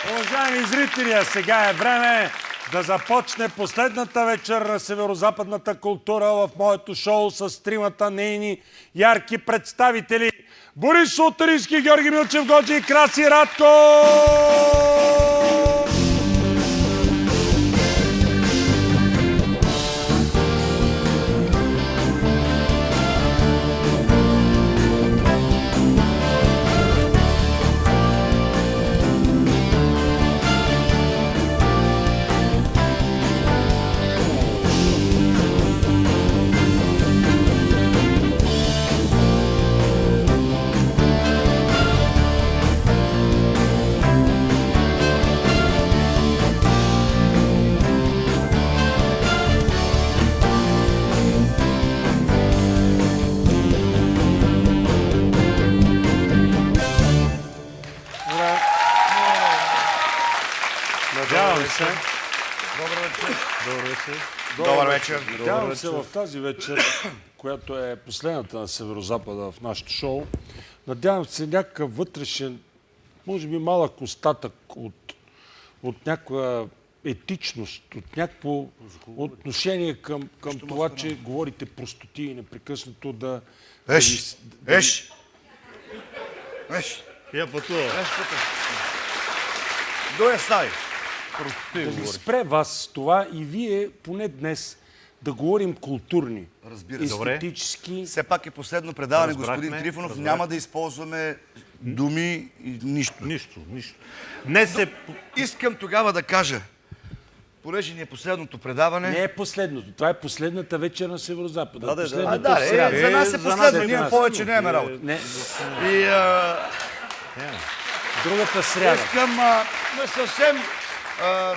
Уважаеми зрители, а сега е време да започне последната вечер на северозападната култура в моето шоу с тримата нейни ярки представители. Борис Султарийски, Георги Милчев Годжи и Краси Радко! Надявам се. Добър вечер. Надявам се в тази вечер, която е последната на Северозапада в нашото шоу, надявам се някакъв вътрешен, може би малък остатък от някаква етичност, от някакво отношение към това, че говорите простоти и непрекъснато да... Еш! Я пътува. Дойде стави. Да ви спре вас това и вие поне днес да говорим културни, Разбира се. естетически. Все пак е последно предаване, Разбрахме, господин Трифонов. разбрах. Няма да използваме думи и нищо. Нищо. Днес е... Искам тогава да кажа, понеже ни е последното предаване... Не е последното. Това е последната вечер на Северозапада. Последната Да, в сряда. за нас е за нас последно. е Ние нас. повече нямаме работа. Не, И другата сряда. искам да съвсем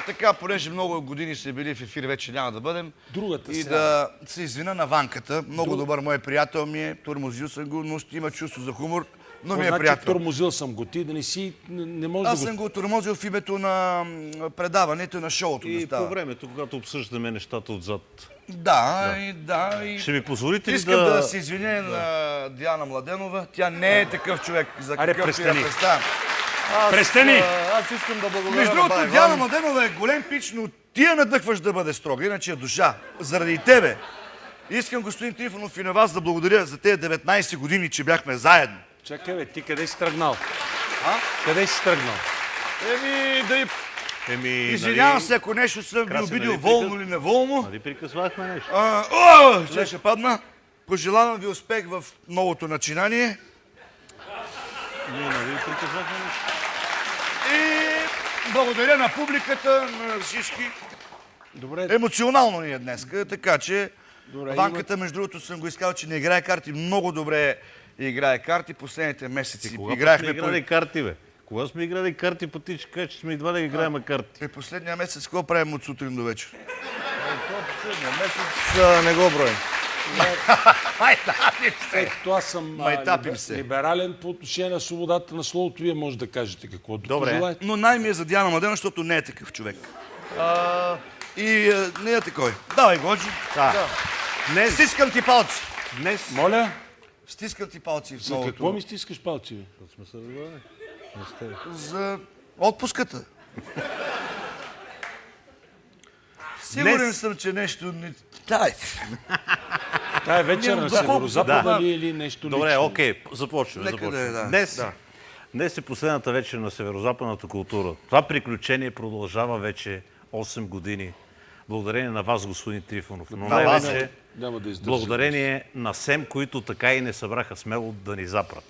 така, понеже много години са били в ефир, вече няма да бъдем. Другата И сряда. да се извина на Ванката. Много добър мой приятел ми е. Турмозил съм го, но има чувство за хумор. Но ми е Значи, приятел. тормозил съм го. Ти да не си... Не може Аз да съм го тормозил в името на предаването на шоуто да И става. по времето, когато обсъждаме нещата отзад. Да. И Ще ми позволите ли искам да се извиня на Диана Младенова. Тя не е такъв човек, за Аре, какъвто я престани. представям. Престани! Аз искам да благодаря Между на другото, Бай Диана Иван. Младенова е голем пич, но ти я надъхваш да бъде строга, иначе е душа. Заради тебе. Искам, господин Трифонов, и на вас да благодаря за тези 19 години, че бяхме заедно. Чакай, бе, ти къде си тръгнал? Къде си тръгнал? Извинявам се, ако нещо съм ви Краси, обидил нали волно или неволно. Нали прикъсвахме нещо? Ще падна. Пожелавам ви успех в новото начинание. Ние нали прикъсвахме нещо? И благодаря на публиката, на всички. Добре, Емоционално ни е днес, така че Добре, Ванката, между другото, съм го изказал, че не играе карти. Много добре играе карти. Последните месеци Кога сме играехме играли карти, бе? Кога сме играли карти, по ти ще кажеш, че сме едва да играем карти? Последния месец какво правим от сутрин до вечер? Последния месец не го броим. тъй като аз съм Майтапим се. либерален по отношение на свободата на словото, вие може да кажете каквото Добре. пожелаете. Но най-ми е за Диана Младена, защото не е такъв човек. И не е такой. Давай, Годжи. Днес, Стискам ти палци. днес... Моля, Стискам ти палци в за какво новото. ми стискаш палци, бе? Сме се разбрали. За отпуската. Сигурен съм, че нещо не... Дайте. Тая вечер на Северозапада Да. ли или нещо Добре, лично? окей, започваме. Нека да е, да. Днес е последната вечер на северозападната култура. Това приключение продължава вече 8 години. Благодарение на вас, господин Трифонов. Но най-вече Няма да издържа. благодарение на СЕМ, които така и не събраха смело да ни запрат.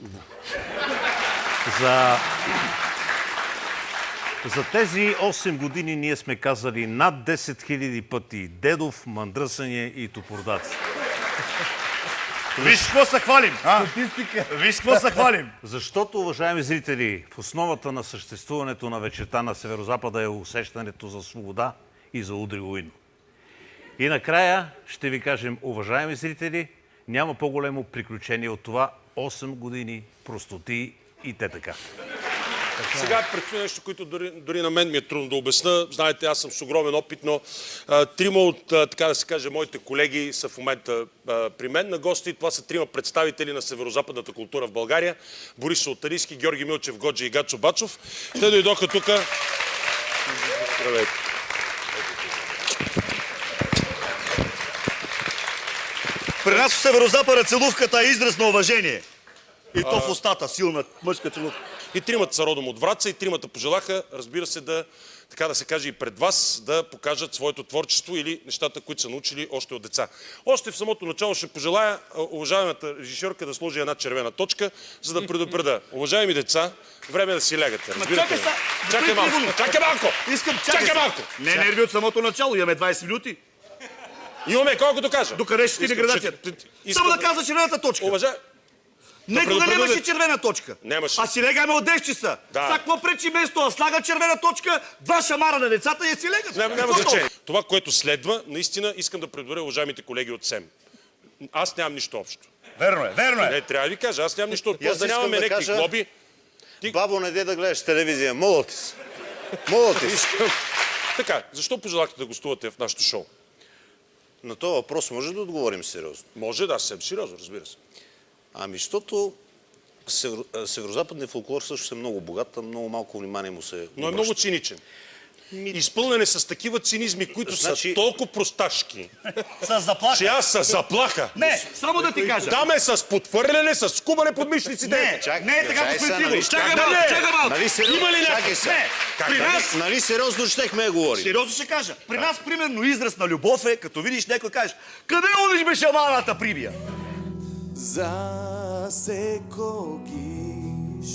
За тези 8 години ние сме казали над 10 000 пъти Дедов, Мандръсъне и Топордаци. Виж какво се хвалим. Статистика. Виж какво се хвалим. Защото, уважаеми зрители, в основата на съществуването на вечерта на Северозапада е усещането за свобода и за удрилуино. И накрая ще ви кажем, уважаеми зрители, няма по-големо приключение от това 8 години простоти и те така. Сега предстои нещо, което дори на мен ми е трудно да обясна. Знаете, аз съм с огромен опит, но трима от, така да се каже, моите колеги са в момента при мен на гости. Това са трима представители на северозападната култура в България. Борис Султарийски, Георги Милчев Годжи и Гачо Бачов. Те дойдоха тук Здравейте. При нас в Северозапада целувката е израз на уважение. И то в устата, силна мъжка целувка. И тримата са родом от Враца и тримата пожелаха, разбира се, да, така да се каже и пред вас, да покажат своето творчество или нещата, които са научили още от деца. Още в самото начало ще пожелая уважаемата режисьорка да сложи една червена точка, за да предупреда. Уважаеми деца, време е да си лягате. Разбирате ли? Чакай малко! Чакай малко! Чакай малко! Не нерви от самото начало, имаме 20 минути. Имаме колкото кажа. Докъде ще стигне градацията? Само да казва червената точка. Никога нямаше червена точка. Нямаше. А си легаме от 10 часа. Да. Сега какво пречи место да слага червена точка, 2 шамара на децата и си легат. Няма значение. Това, което следва, наистина искам да предваря уважаемите колеги от СЕМ. Аз нямам нищо общо. Верно е, верно е. Не, трябва да ви кажа, аз нямам нищо общо. Аз Да искам нямаме да някакви кажа- глоби. Бабо, не де да гледаш телевизия. Моля ти се. Моля ти се. Така, защо пожелахте да гостувате в нашото шоу? На този въпрос може да отговорим сериозно. Може, да, съвсем сериозно, разбира се. Ами, защото северозападният фолклор също е много богат, а много малко внимание му се Но е много циничен. Изпълнен е с такива цинизми, които Значи- са толкова просташки, С заплаха. че аз са заплаха. Не, само да ти кажа. Там е с подхвърляне, с скубане под мишниците. Не е така, господин Тригов. Чакай малко, чакай малко. Нали сериозно? Има ли някакъв? Чакай се. Не, при нас, Нали сериозно щехме да говорим? сериозно ще кажа, при нас примерно израз на любов е, като видиш някой кажеш, къде удиш бе шаманата прибия? Засекогиш,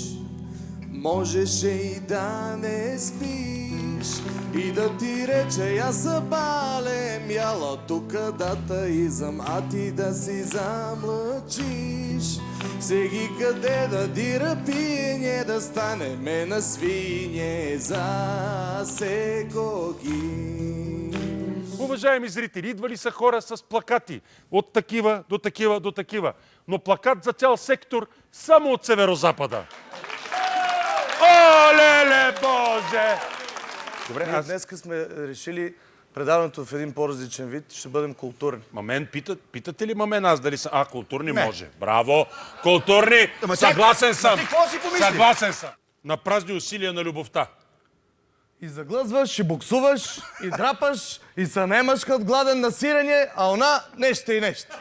можеше и да не спиш и да ти рече, аз забалем, яла тука дата изам, а ти да си замлъчиш. Сеги къде да дира пиене, да стане ме на свине, засекогиш. Уважаеми зрители, идвали са хора с плакати от такива до такива до такива, но плакат за цял сектор само от Северозапада. О, леле Боже! Добре, Ние днеска сме решили предаването в един по-различен вид, ще бъдем културни. Мамен, питате ли мамен аз дали са... културни може. Браво! Културни! Съгласен съм! Ти какво си помисли? Съгласен съм! На празни усилия на любовта. И заглъзваш, и буксуваш, и драпаш, и се наемаш като гладен на сирене, а она нещо и нещо.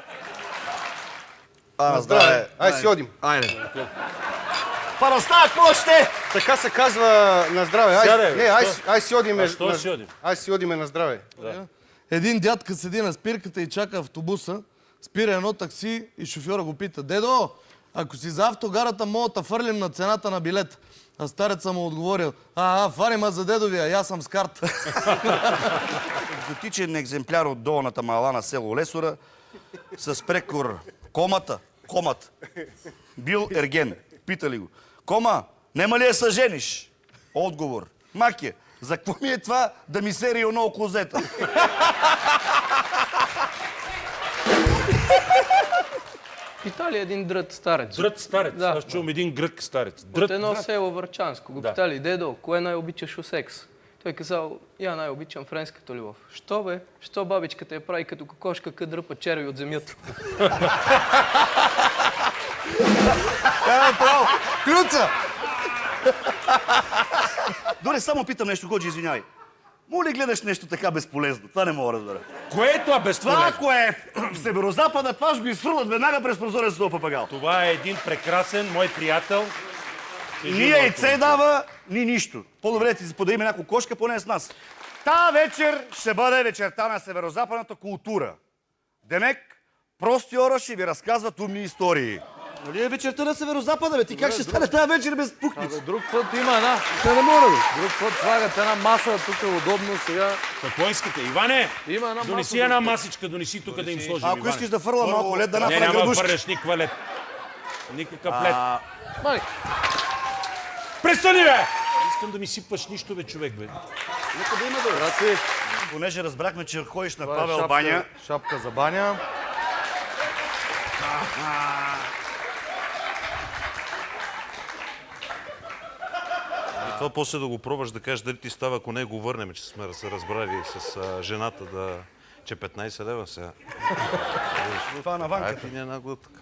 Здраве! Ай си одим. Айде. Парастава, какво ще? Така се казва на здраве. Сядай, бе. Ай си одиме. Що си одим? Ай си одиме на здраве. Един дядка седи на спирката и чака автобуса, спира едно такси и шофьора го пита: дедо, ако си за автогарата, мога да фърлим на цената на билет. А стареца му отговорил: фани ма за дедовия, аз съм с карта. Екзотичен екземпляр от долната мала на село Лесора с прекор комата. Бил ерген. Питали го: Кома, нема ли я съжениш? Отговор: Маке, за какво ми е това да ми сери едно около зета? В Италия един дрът старец. Дрът старец. Да. Аз чувам един грък старец. От Дрът. едно село Върчанско. Го питали: дедо, кое най-обичаш у секс? Той казал: я най-обичам френската любов. Що бе? Що бабичката я прави като кокошка, къд дръпа черви от земята? Право! Клюца! Добре, само питам нещо, Годжи, извинявай. Моля ли гледаш нещо така безполезно? Това не мога да разбера. Което е безполезно? Това, ако е в Северозапада, това ще го изфърлят веднага през прозореца този папагал. Това е един прекрасен мой приятел. Ни яйце дава, ни нищо. По-добре ти подарим една кокошка, поне с нас. Та вечер ще бъде вечерта на северозападната култура. Демек, прости хора ще ви разказват умни истории. Нали е вечерта на северозапада, бе? Ти как ще стане тази вечер без пукница? Друг път има една. Не мога, бе. Друг път слагат една маса, тук е удобно сега. Какво искате? Иване, Има една донеси маса, една масичка, донеси тук да им сложим. Ако Иване. искаш да фърла малко лед, да Не, направя няма да градушки. фърляш никаква лед. Никакъв лед. Мали. Престани, бе! Искам да ми сипаш нищо, бе, човек, бе. Нека да има да. Братци, Понеже разбрахме, че ходиш на това е Павел Баня. шапка за баня. Това после да го пробваш да кажеш дали ти става, ако не го върнем, че сме се разбрали с жената, че 15 лева сега. Това на Ай, ванката. ти не е нагло така.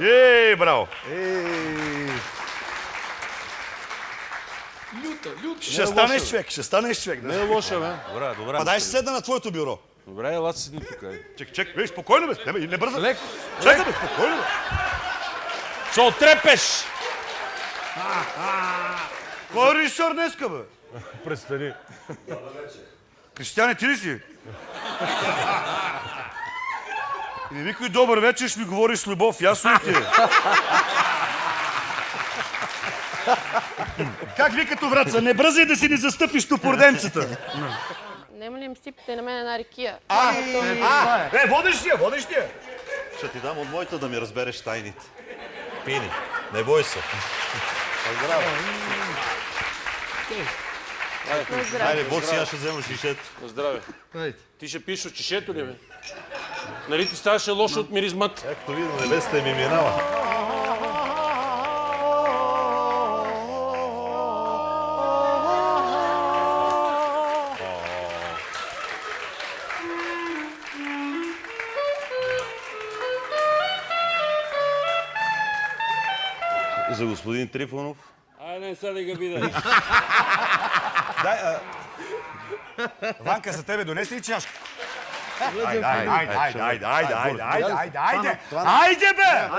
Ей, браво! Ще станеш човек, ще станеш човек. Не е лоша, бе. Добре, добре. Па дай ще седна на твоето бюро. Добре, ела седни тук. Чек, виж, спокойно бе, не бърза. Леко. Чакай бе, спокойно бе. Се отрепеш! Кой е режисьор днеска бе? Престани. Кристияне, ти ли си? И не викай добър вечер, ще ми говориш с любов, ясно ли ти е? Как ви като враца? Не бързай да си не застъпиш топорденцата. Нема ли им сипите на мен една ракия? Водиш ли я, водиш ли я? Ще ти дам от моята да ми разбереш тайните. Пини, не бой се. Здраве. Хайде, Бог сега ще взема шишето. Здраве. Ти ще пишеш от чешето ли, бе? Нали ти ставаше лошо от миризмата? Както видно, небесата ми минава. За господин Трифонов. Айде, сега да го видя. Ванка, за тебе донесли ли чашка? Айде бе!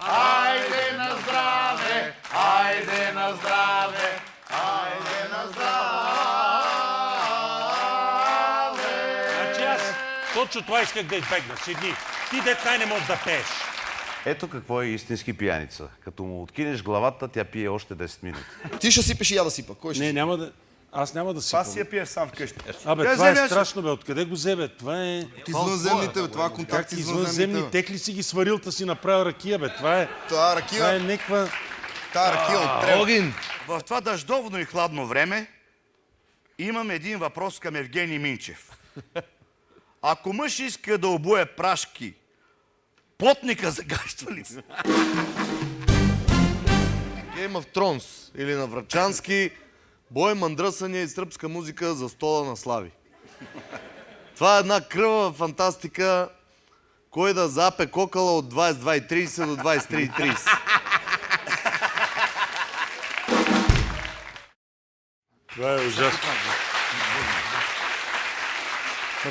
Айде на здраве! Айде на здраве! Айде на здраве! Значи аз точно това исках да избегна. Седни. Ти дет най не можеш да пееш. Ето какво е истински пияница. Като му откинеш главата, тя пие още 10 минути. Ти ще сипеш и я да сипа. Кой ще Не, сипа? няма да... Аз няма да Това сипам. си я пиеш сам вкъщи. Абе, Къде това е вземеш? страшно, бе. Откъде го взе, бе? Това е... Извънземните, бе. Това е контакт Как с извънземни извънземните. тек ли си ги сварил, та си направил ракия, бе? Това е... Това Това е ракия, някаква... та ракия от трева. В това дъждовно и хладно време имам един въпрос към Евгений Минчев. Ако мъж иска да обуе прашки, плотника загащва ли се? Game of Thrones или на врачански бой, мъндръсания и сръбска музика за стола на Слави. Това е една кръва фантастика, кой да запе кокала от 22:30 до 23:30. Това е ужасно.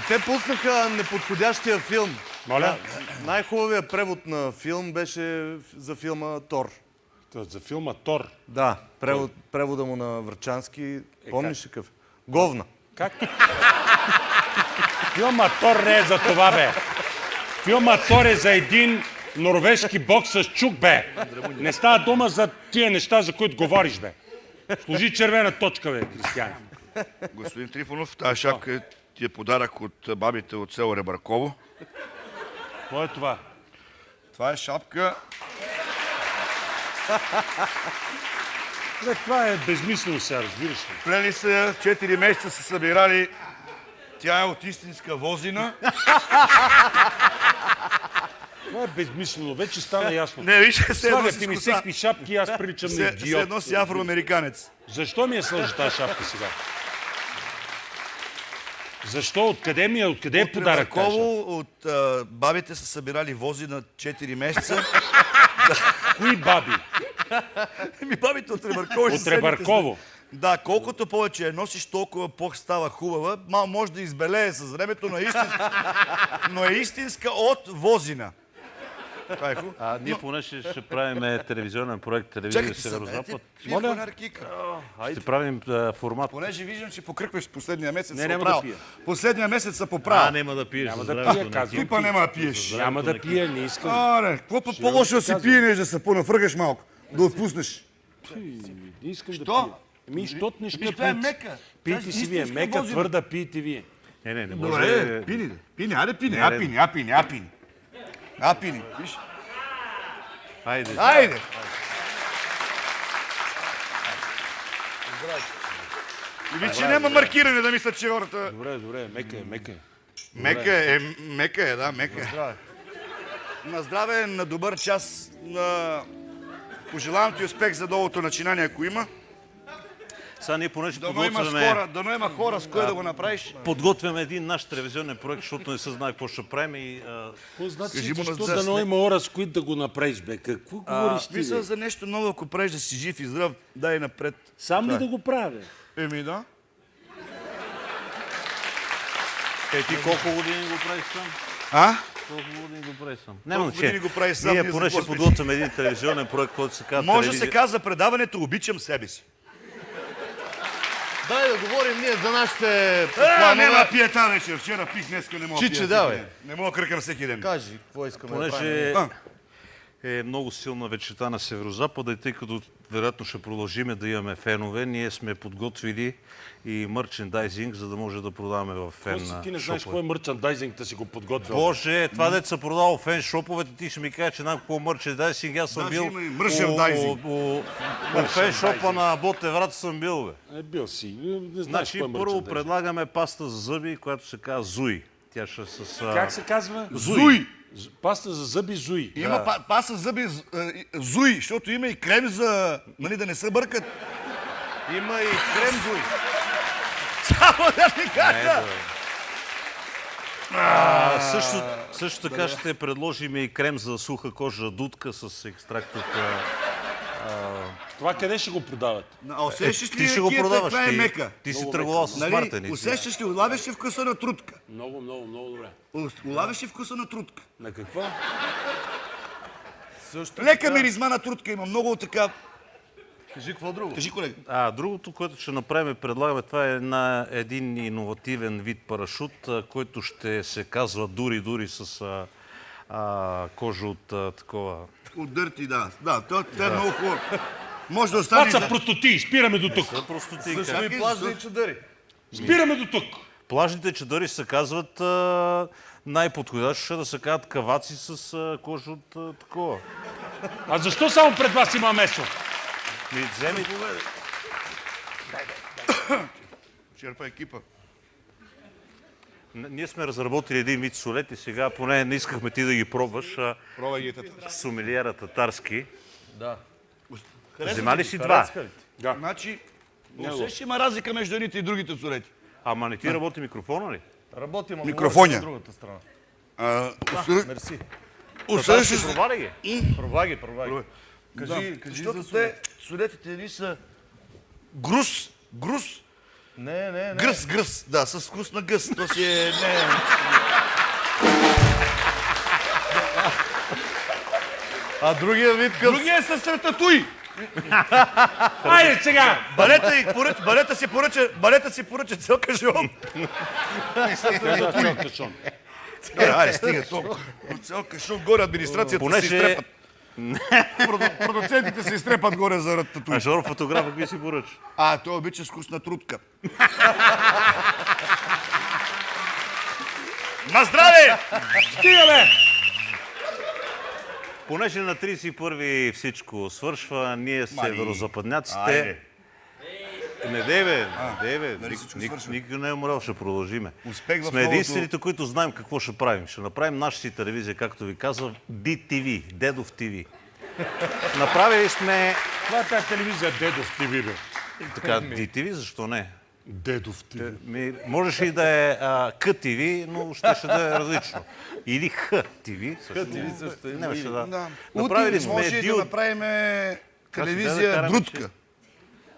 Те пуснаха неподходящия филм. Моля? Най-хубавият превод на филм беше за филма Тор. За филма Тор. Да, превода му на врачански. Помниш ли какъв? Говна. Как? Филма Тор не е за това, бе. Филма Тор е за един норвежки бокс с чук, бе. Не става дума за тия неща, за които говориш, бе. Служи червена точка, бе, Кристиян. Господин Трифонов, тази шапка ти е подарък от бабите от село Ребърково. Какво е това? Това е шапка. Бе, това е безмислено сега, разбираш ли? Плели се, 4 месеца са събирали. Тя е от истинска возина. Това е безмислено, вече стана ясно. Не, виж, се едно Слагате си ми с коса. всеки шапки и аз приличам на Се идиот. едно си афроамериканец. Защо ми е сложи тази шапка сега? Защо? Откъде ми е? Откъде е подарък тази шапка? Ребърково, от бабите са събирали вози на 4 месеца. Кои баби? Бабите от Ребърково. От Ребърково? Да, колкото повече я носиш, толкова става хубава. Може да избелее с времето, но е истинска от возина. Това е хубаво. Ние поне ще правим телевизионен проект, телевизия Северозапад. Моля? Ще правим формат. Понеже виждам, че покръкваш последния месец. Не, се няма оправил. да пия. Последния месец се поправя. Няма да пиеш. Няма за да здравето пия, на казвам. Ти па няма да пиеш. Няма да пия, не искам. Аре, какво по-лошо да си пиеш, да се понафръгаш малко? Да отпуснеш. Не искам да Що? пия. Ами, щото не ще Виж, това е пиете. мека. Пийте си вие. Истинска Мека, возина. твърда, пийте вие. Не Добре, може. пини, пини, айде пини, Не, а пини, а пини, а пини. А пини, виж. Хайде. Айде! И че няма маркиране да мисля, че хората... Добре, мека е, мека е. Мека е, да, мека е. На здраве, на добър час. Пожелавам ти успех за новото начинание, ако има. Сега ние понеже Дано има хора, с кой да го направиш. подготвяме един наш телевизионен проект, защото не се знае какво ще правим и Какво значи, Кажи му на защо зъст, да не? има хора, с които да го направиш, бе? Какво говориш ти, Мисля бе? за нещо ново, ако правиш да си жив и здрав, дай напред. Сам ли да го правя? Еми да. ти колко години го правиш сам? А? Колко години го правиш сам? Няма Колко години го правиш сам, Ние ние поне ще започваме. подготвяме един телевизионен проект, който се казва Може да се казва предаването "Обичам себе си". Дай да говорим ние за нашите Няма пия тази вечер. Вчера пих, днеска не мога Чиче, пия. давай. всеки ден. Не мога кръкам всеки ден. Кажи, какво искаме да правим. Понеже А. е много силна вечерта на Северозапада и тъй като вероятно ще продължиме да имаме фенове, ние сме подготвили и мърчендайзинг, за да може да продаваме в фен Просто ти не знаеш шопове. кой мърчандайзинг да си го подготвил. Боже, това дете се продава в фен шоповете, ти ще ми кажеш, че какво мърчендайзинг, аз съм Даже бил има и мърчендайзинг. у фен шопа на Ботеврат съм бил, бе. Бил си. Не знаеш Значи кой е първо мърчандайзинг. предлагаме паста за зъби, която се казва Зуи. Тя ще е с... Как се казва? Зуй! Паста за зъби Зуи. Има паса зъби Зуй, защото има и крем за... Нали да не се бъркат. Има и крем Зуй. Само да ти кажа! Също така ще предложим и крем за суха кожа дудка с екстракт от... Това къде ще го продават? Усещаш ти ли ще го ракията, продаваш. това е мека? Ти си тръгувал с Мартеници. Усещаш ли, улавяш ли вкуса на трутка? Много, много, много добре. Улавяш ли вкуса на трутка? На какво? Лека миризма на трутка има, много така... Кажи какво друго. Кажи, колега. Другото, което ще направим, предлагаме, това е един иновативен вид парашут, който ще се казва дури с кожа от такова... От дърти, да. Да, това е много хубаво. Може да остане... Това са простоти. Спираме до тук. Просто ти Също и плажни чадъри. Спираме до тук. Плажните чадъри се казват най-подходящо ще да се казват каваци с кожа от такова. А защо само пред вас има месо? Вземи... Черпа екипа. Ние сме разработили един вид солет и сега поне не искахме ти да ги пробваш. Пробвай ги. Сомелиера татарски. Да. Взема ли си два? Значи, усещаш, има разлика между едните и другите солети. Ама не ти работи микрофона ли? Работим Микрофоня. от другата страна. Мерси. Усещаш ли? Провали ги. Провай ги. Кажи Защото за те, солетите ни са грус. Не. Гръс. Да, с вкус на гъс. То си е... Не. А другия вид къв... Другия е с рататуй. Айде сега! Балета си поръча цел кажон. Айде, стига толкова. Цел кажон горе, администрацията се изтрепат. Продуцентите се изтрепат горе за рататуй. А Жоро фотографа какви си поръча? Той обича с вкусна трутка. На здраве! Стига, бе! Понеже на 31-ви всичко свършва, ние северозападняците... Не дей бе. Никой не е умрял, ще продължиме. Успех в Сме новото- единствените, които знаем какво ще правим. Ще направим нашата си телевизия, както ви казвам, DTV, Дедов ТВ. Направили сме Това е тази телевизия Дедов ТВ, бе. така DTV, защо не? Дедов ТВ. Можеше и да е КТВ, но ще да е различно. Или ХТВ. Нямаше да. Направили сме може да направим телевизия Друтка.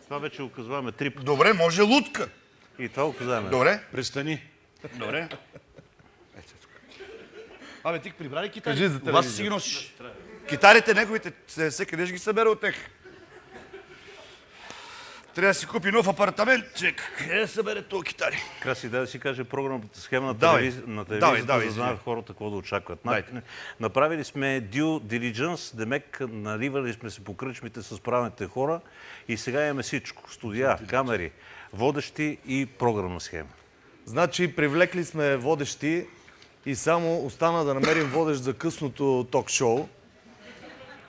Това вече го казваме 3 пъти. Добре, може лутка. И това го казваме. Добре. Престани. Добре. Абе, ти прибрали китари? Кажи за Вас си ги носиш. Китарите неговите, всеки ден ще ги събере от тях. Трябва да си купи нов апартамент, че къде да събере този китари? Краси, да си каже програмната схема на Давай. телевизията, Давай, за да извиня. знаят хората какво да очакват. Дайте. Направили сме due diligence, демек наливали сме се по кръчмите с правилните хора и сега имаме всичко. Студия, камери, водещи и програмна схема. Значи привлекли сме водещи и само остана да намерим водещ за късното ток-шоу.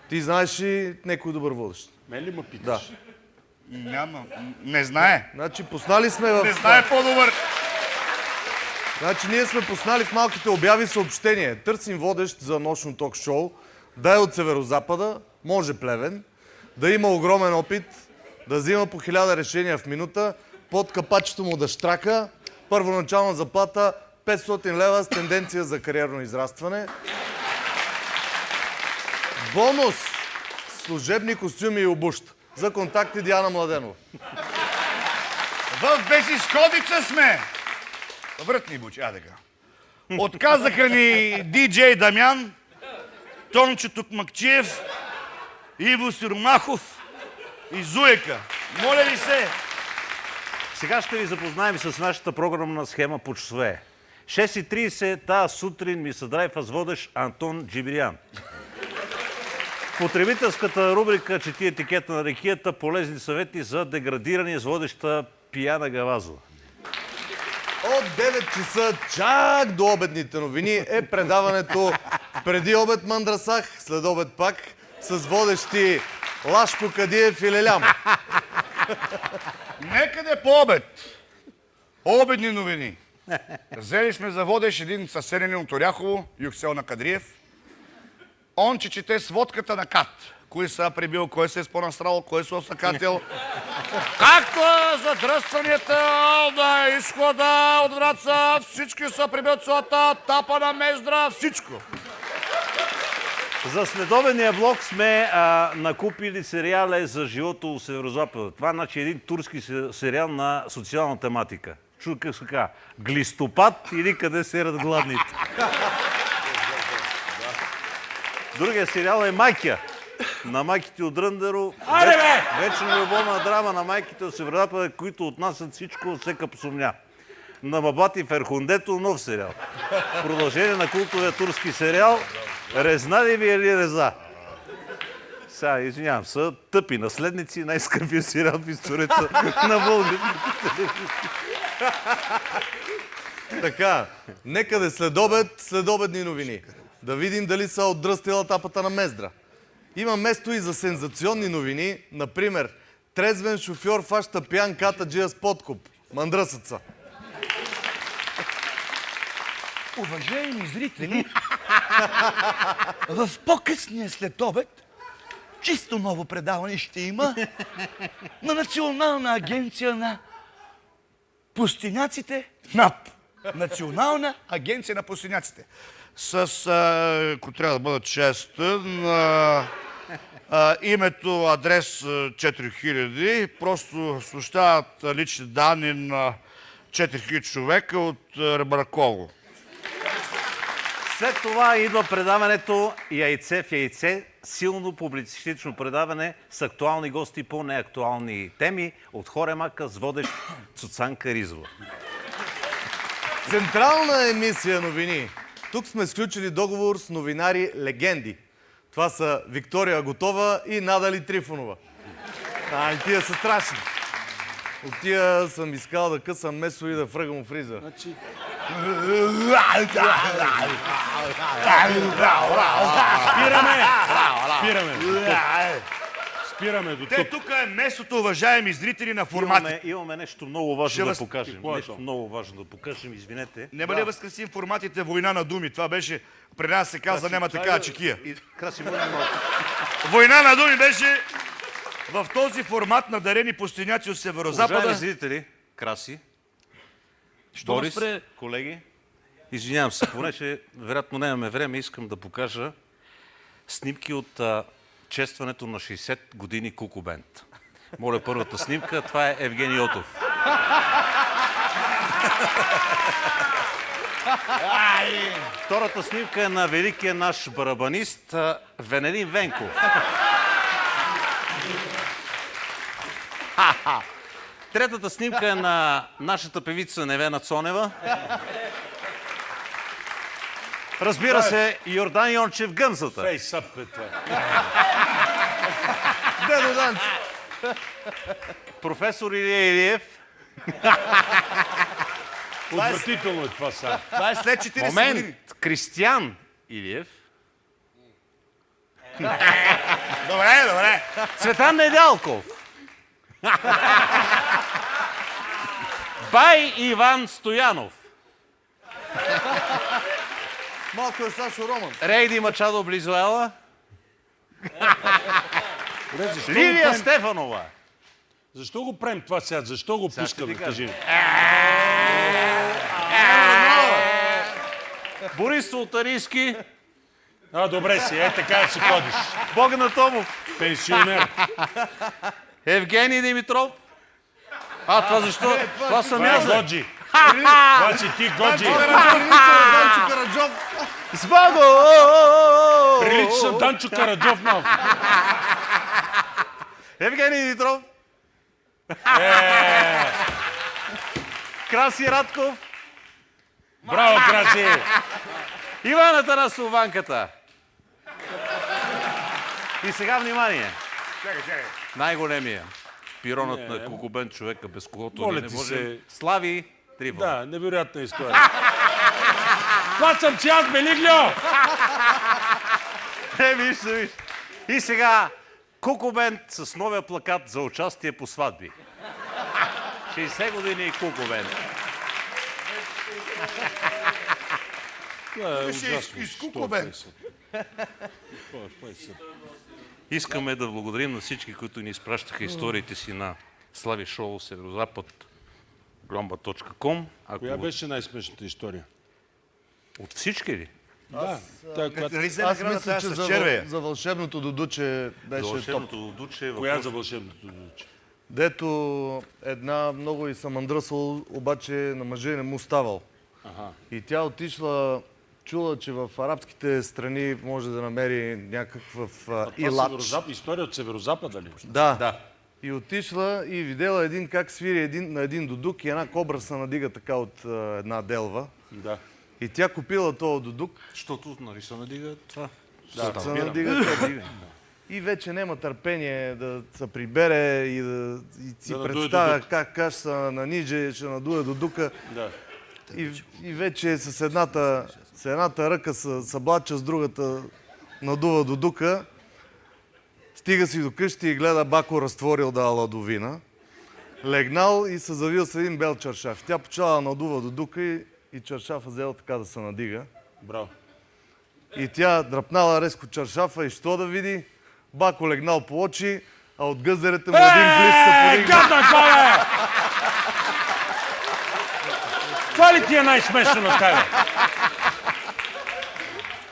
Ти знаеш ли някой добър водещ? Мен ли ме питаш? Да. Няма. Не знае. Значи поснали сме в... Не знае по-добър. Значи ние сме поснали в малките обяви съобщение. Търсим водещ за нощно ток-шоу, да е от Северозапада, може Плевен, да има огромен опит да взима по 1000 решения в минута, под капачето му да щрака, първоначална заплата 500 лева с тенденция за кариерно израстване. Бонус! Служебни костюми и обущ. За контакти Диана Младенова. В безизходица сме! Вратни бучи, така. Отказаха ни диджей Дамян, Тончо Токмакчиев, Иво Сиромахов и Зуека. Моля ви се! Сега ще ви запознаем с нашата програмна схема по часове. 6:30 тази сутрин ми съдрайва с водещ Антон Джибриян. Потребителската рубрика "Чети етикета на рекията" полезни съвети за деградиране с водеща Пияна Гавазова. От 9 часа чак до обедните новини е предаването "Преди обед Мандрасах, след обед пак" с водещи Лашко Кадиев и Лелям. Некъде по обед. Обедни новини. Взели сме за водещ един съседен от Оряхово, Юксел на Кадриев. Он че чете сводката на КАТ. Кой са прибил, кой се е спонастрал, кой се осъкатил. Както задръстванията на изхода от Враца, всички са прибил цулата, тапа на Мездра, всичко. За следобедния блок сме накупили сериала за живота у Северозапада. Това значи един турски сериал на социална тематика. Чука се така, Глистопад или къде серат гладните. Другия сериал е Майкия. На майките от Дръндаро. Вечна любовна драма на майките от Северозапада, които отнасят всичко от всека посумня. На Бабати Ферхундето нов сериал. Продължение на култовия турски сериал "Резна ли ви или реза?" Сега, извинявам се, "Тъпи наследници", най-скъпия сериал в историята на българската телевизия. Така, некъде следобедни новини. Да видим дали са отдръстила тапата на Мездра. Има место и за сензационни новини. Например, трезвен шофьор фаща пиян катаджия с подкуп. Мандръсъца. Уважаеми зрители, в по-късния следобед чисто ново предаване ще има на Национална агенция на пустиняците НАП. Национална агенция на пустиняците. Ако трябва да бъда честен, името, адрес 4000, просто смущават лични данни на 4000 човека от Ребраково. След това идва предаването "Яйце в яйце", силно публицистично предаване с актуални гости по неактуални теми от Хоремака с водещ Цуцанка Ризова. Централна емисия новини. Тук сме сключили договор с новинари легенди. Това са Виктория Готова и Надали Трифонова. Тия са страшни. От тия съм искал да късам месо и да фръгам в риза. Спираме до Те тук. тук е месото, уважаеми зрители, на формати. Имаме нещо много важно да покажем. Нещо много важно да покажем, извинете. Нема ли възкресим форматите "Война на думи"? Това беше, при нас се каза, няма такава чекия. Краси, може малко. "Война на думи" беше в този формат на дарени пустиняци от Уважаеми Северозапада. зрители, Краси, Що Борис, спре? колеги, извинявам се, понеже вероятно нямаме време, искам да покажа снимки от честването на 60 години Куку Бенд. Моля, първата снимка, това е Евгений Отов. Втората снимка е на великия наш барабанист Венелин Венков. Третата снимка е на нашата певица Невена Цонева. Разбира се, Йордан Йончев Гъмзата. Фейсъп е това. Дедо Данчо. Професор Илия Илиев. Отвратително е това сега. Това е след 40 години. Момент. Кристиян Илиев. Добре. Цветан Недялков. Бай Иван Стоянов. Малко е Сашо Роман. Рейди Мачадо Близуела. Лилия Стефанова. Защо го правим това сега? Защо го Сега ще пускаме? ти кажа. Кажи. Борис Султарийски, Добре си, така си ходиш. Богдан Томов, Пенсионер. Евгений Димитров. Това защо? Това съм Това е аз. бе. Годжи. Това си ти, Годжи. Данчо Караджов. С Богу! Прилича Данчо Караджов малко. Евгений Димитров. Краси Радков. Браво, Краси. Иван Атанасов Ванката. И сега внимание. Чакай. Най-големия. Пиронът на Кокобен, човека, без когото Моля ние не ти можем. се. Слави Трифонов. Да, невероятна история. Това съм че аз, Белиглио! Виж. И сега Кукубент с новия плакат за участие по сватби. 60 години Кукубент. Това е ужасно. изкукобен. Искаме да благодарим на всички, които ни изпращаха историите си на Слави Шоу, Северозапад, glomba.com. Коя беше най-смешната история? От всички ли? Да, тая, която... Нали се Аз награда мисля, тази че с червея? за вълшебното дудуче беше топ. Вълшебното дуче е Коя въпрос. за вълшебното дуче? Дето една много и съм мандръсвал, обаче на мъже не му ставал. И тя отишла, чула, че в арабските страни може да намери някакъв илач. История от Северозапада ли? Да. И отишла и видела един как свири на един дудук и една кобра се надига така от една делва. Да. И тя купила този дудук. Защото, нали, се надига това. Да, се надига това. И вече няма търпение да се прибере и си надуе представя дудук. как ще се нанижи, ще надуе дудука. Да. И вече с едната ръка се съблача, с другата надува дудука. Стига си до къщи и гледа бако разтворил да ладовина. Легнал и се завил с един бел чаршаф. Тя почала да надува дудука и чаршафа взел така да се надига. Браво. И тя дръпнала резко чаршафа и що да види? Бако легнал по очи, а от гъзерите му един глис се подигна. Гадна това е! Това ли ти е най-смешно на тебе?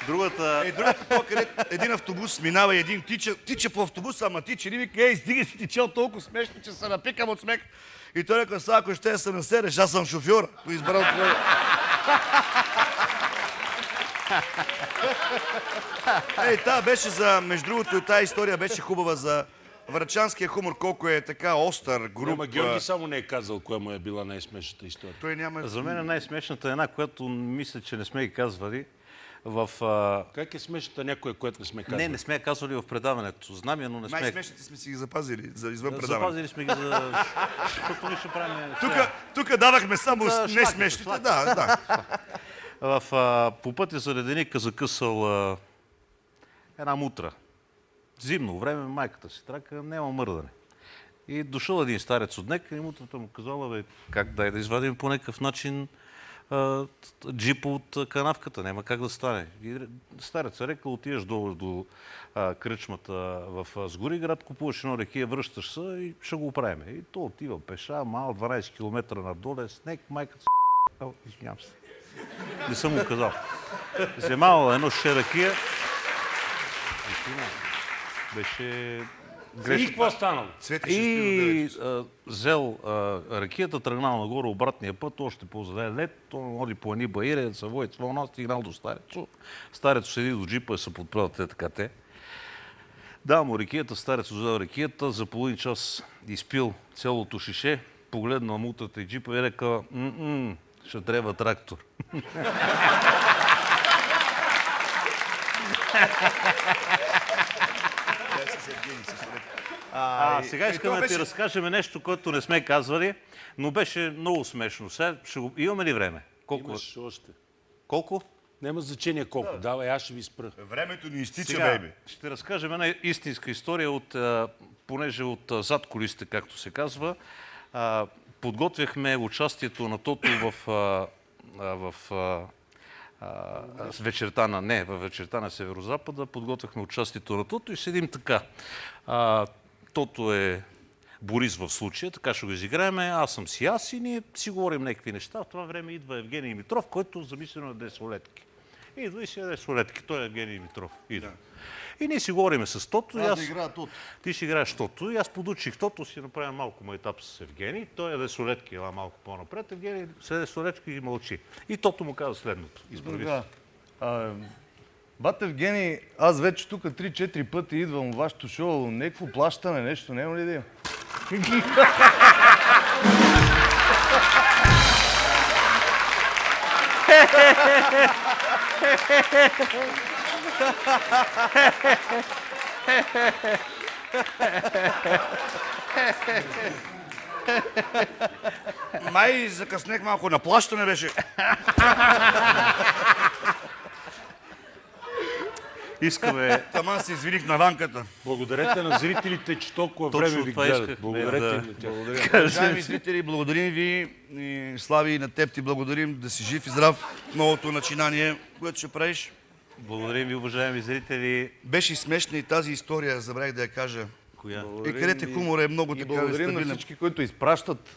Другата... Другата където един автобус минава и един тича по автобуса, ама тича и вика, стига си тичал толкова смешно, че се напикам от смех. И той река, сега ако ще се насереш, аз съм шофьор. Той избрал това. Та беше за, между другото, тази история беше хубава за врачанския хумор, колко е така остър, груб. Ама Георги само не е казал, коя му е била най-смешната история. Той няма... За мен най-смешната е една, която мисля, че не сме и казвали. Как е смешната някоя, което не сме казали? Не сме я казвали в предаването. Знам я, но не сме... Най-смешните сме си ги запазили за извън предаване. Запазили сме ги за... Защото ние ще правим... Тук давахме само несмешните. Да. По пътя за леденика закъсал една мутра. Зимно време, майката си трака, няма мърдане. И дошъл един старец от нека и мутрата му казала, бе, как дай да извадим по някакъв начин джипа от канавката, няма как да стане. И старец е рекал, отиваш долу до кръчмата в Сгориград, купуваш едно рекия, връщаш се и ще го оправим. И то отива пеша, мал 12 км надоле, снег, майката с***. Извинявам се. Не съм му казал. Вземал едно ше ракия. Беше И какво станало? и взел ракията, тръгнал нагоре обратния път, още по-заде лед, то оди по едни баире, се води това нас, стигнал до старецо. Старецо седи до джипа и се подправят те. Да, му ракията, старецо взел ракията, за половин час изпил цялото шише, погледнал мутрата и джипа и река, ще трябва трактор. Сега искаме да ти разкажем нещо, което не сме казвали, но беше много смешно. Сега имаме ли време? Имаш още. Колко? Няма значение колко. Давай, аз ще ви спра. Времето ни изтича, Сега бейби. ще разкажем една истинска история, понеже от зад колисите, както се казва, подготвяхме участието на Тото в вечерта на Северозапада, подготвяхме участието на Тото и седим така. Тото е Борис в случая, така ще го изиграем. Аз съм си аз и ние си говорим някакви неща. В това време идва Евгений Митров, който замислено яде солетки. Идва и си яде солетки. Той е Евгений Митров. Идва. И ние си говориме с Тото. Аз да играя Тото. Ти ще играеш Тото. И аз подучих Тото, си направя малко майтап с Евгений. Той яде солетки, ела малко по-напред. Евгений седе солетки и мълчи. И Тото му каза следното. Избрави се. Бат Евгений, аз вече тук 3-4 пъти идвам в вашето шоу. Някакво плащане, нещо, няма ли да има? Май закъснех малко, на плащане беше. Искаме... Таман се извиних на ванката. Благодарете на зрителите, че толкова Точно време ви това гледат. искахме Благодарете да- им на тях. Уважаеми зрители, благодарим ви. И Слави, и на теб ти благодарим да си жив и здрав в новото начинание, което ще правиш. Благодарим ви, уважаеми зрители. Беше смешна и тази история, забравих да я кажа. Коя? И където хумор е много И така благодарим на стабилен. всички, които изпращат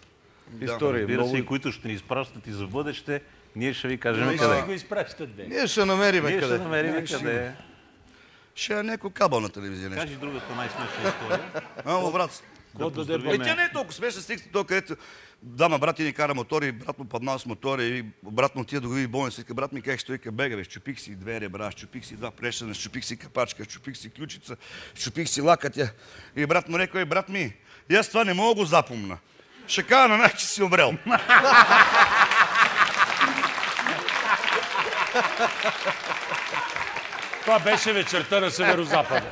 истории. Разбира се, Много... и които ще ни изпращат и за бъдеще, ние ще ви кажем Ще къде. го изпращат, де. Ние ще намерим Ние ще къде. намерим къде. Ще е някой кабелна телевизия нещо. Кажи другата най-смешна история. Във Враца. Кой да даде поздравим. Тя не е толкова смешна, стигна то, където дама брат ни кара мотори, брат му паднал с мотора и брат му отида да го види в болница. Вика, брат ми как ще вика, бега, бе, щупих си две ребра, щупих си два прешена, щупих си капачка, щупих си ключица, щупих си лакътя. И брат му рекал, брат ми, и аз това не мога го запомна. Ще кажа на най, че си умрел. Това беше вечерта на Северозапада.